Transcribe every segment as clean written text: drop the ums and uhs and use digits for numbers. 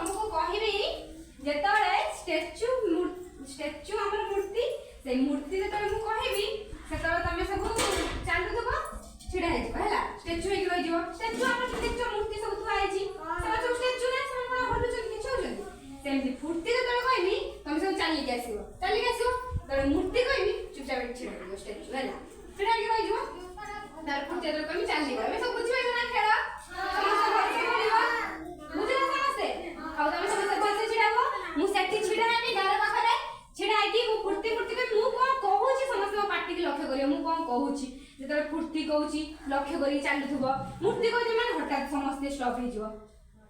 तुमको कहबी जेतबे स्टेच्यू हमर मूर्ति से मूर्ति जेतबे मु कहबी सेतबे तमे सब चालू दबो छिड़ा हे जबो हैला स्टेच्यू हे रहि जबो स्टेच्यू हमर स्टेच्यू मूर्ति सब थुआ आइची से सब स्टेच्यू ना सब हलु चल किछो जन सेमती फुर्ती जेतबे कहबी तमे सब चाली के आसीबो तबे मूर्ति कहबी चुपचाप छिड़ा दबो स्टेच्यू हैला छिड़ा के रहि जबो तार फुर्ती जेतबे कहबी चाली गबे सब बुझिबे ना खेला समस्त भलसे खेलिबा बुझिला समस्ते खाउ तमे समस्त भलसे छिड़ाबो मु सेठी छिड़ा आनी घर पाखरे छिड़ा आकी मु फुर्ती के मु कोन कहूची समस्त पार्टी के लक्ष्य करियो मु कोन कहूची जेतबे फुर्ती कहूची लक्ष्य करी चालुथबो मूर्ति कहते माने हठात समस्त स्टॉप हे जिवो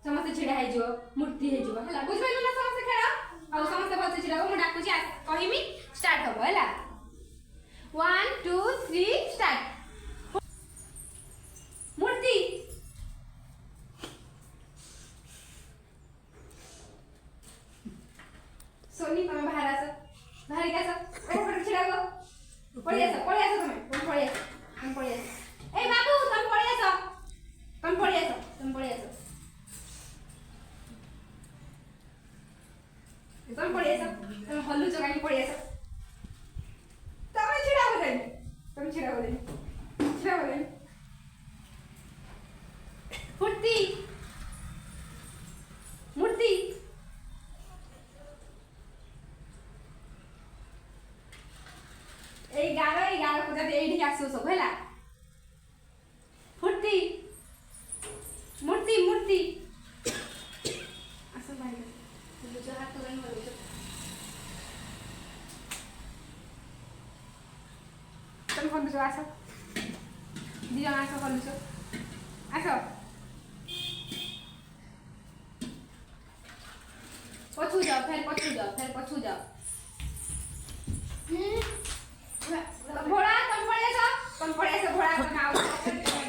समस्त छिड़ा हे जिवो मूर्ति हे जिवो हला बुझबे ना समस्त खेला आ समस्त भलसे छिड़ाबो मु डाकुची कहिमी स्टार्ट हबो हला 1 2 3 स्टार्ट मूर्ति सोनी तमे बाहर आसो बाहर के आसो ऊपर छिड़ा गो पड़ी आसो तमे पड़ी आसो ए बाबू तमे पड़ी आसो तमे हल्लू जगह पड़ी आसो तमे छिड़ा बोले फुर्ती मूर्ति ए गारो को जब एडी आसो सब हैला फुर्ती मूर्ति आसो भाई जो हाथ तो नहीं बोलो तुम कौन जो आसो दिया आसो कौन जो आसो पछू जाओ फिर पछू जाओ घोड़ा तुम पड़े ऐसा घोड़ा का आओ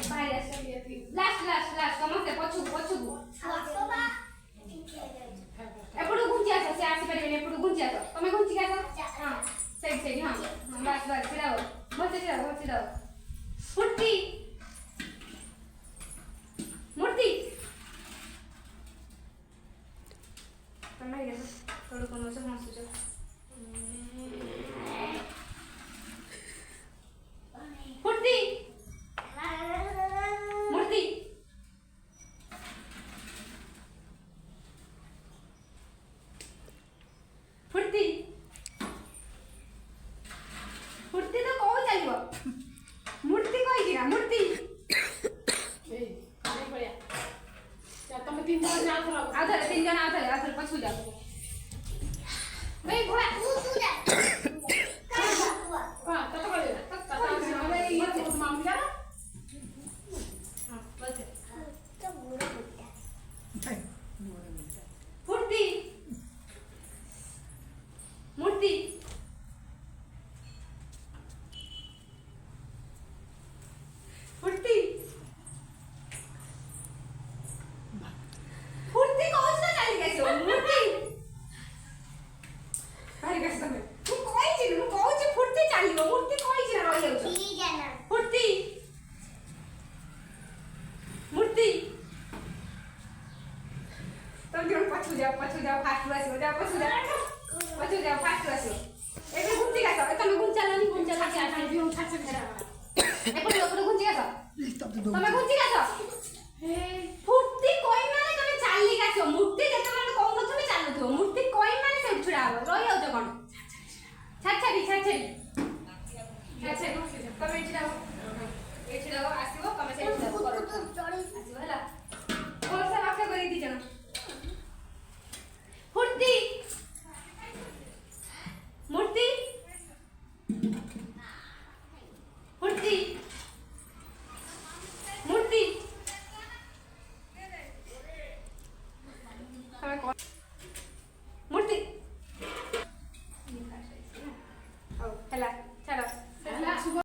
बाहर ऐसे लास्ट समझते पछू एपड़ू गुंजिया से आसी परिबे एपड़ू गुंजिया तो तमे गुंजी का हां साइड हां बस छिड़ाओ बस फुर्ती मूर्ति तमे ये थोड़ा कोनो से हंसुछ फुर्ती मूर्ति तो कहू चलिबो मूर्ति कहि दिना मूर्ति ए काहे पड़िया या तमे तीन जन आथर पछू जा नहीं घोड़ा तू जा हां तत करे तत हमें ये तो माम जा हां बस तो बुरा बुरा फुर्ती मूर्ति कौन सा चाली कैसे मूर्ति भाई कैसे में तू कोई चीज फुर्ती चाली गो मूर्ति कोई चीज रह जाउ ठीक है ना फुर्ती मूर्ति तुम जो पछू जाओ फास्ट बस जाओ पछू जाओ फास्ट बस एबे गुंजी का सब तमे गुंजा के आटा भी उठा से घेरा ए पर गुंजी का सब तमे गुंजी का सब हे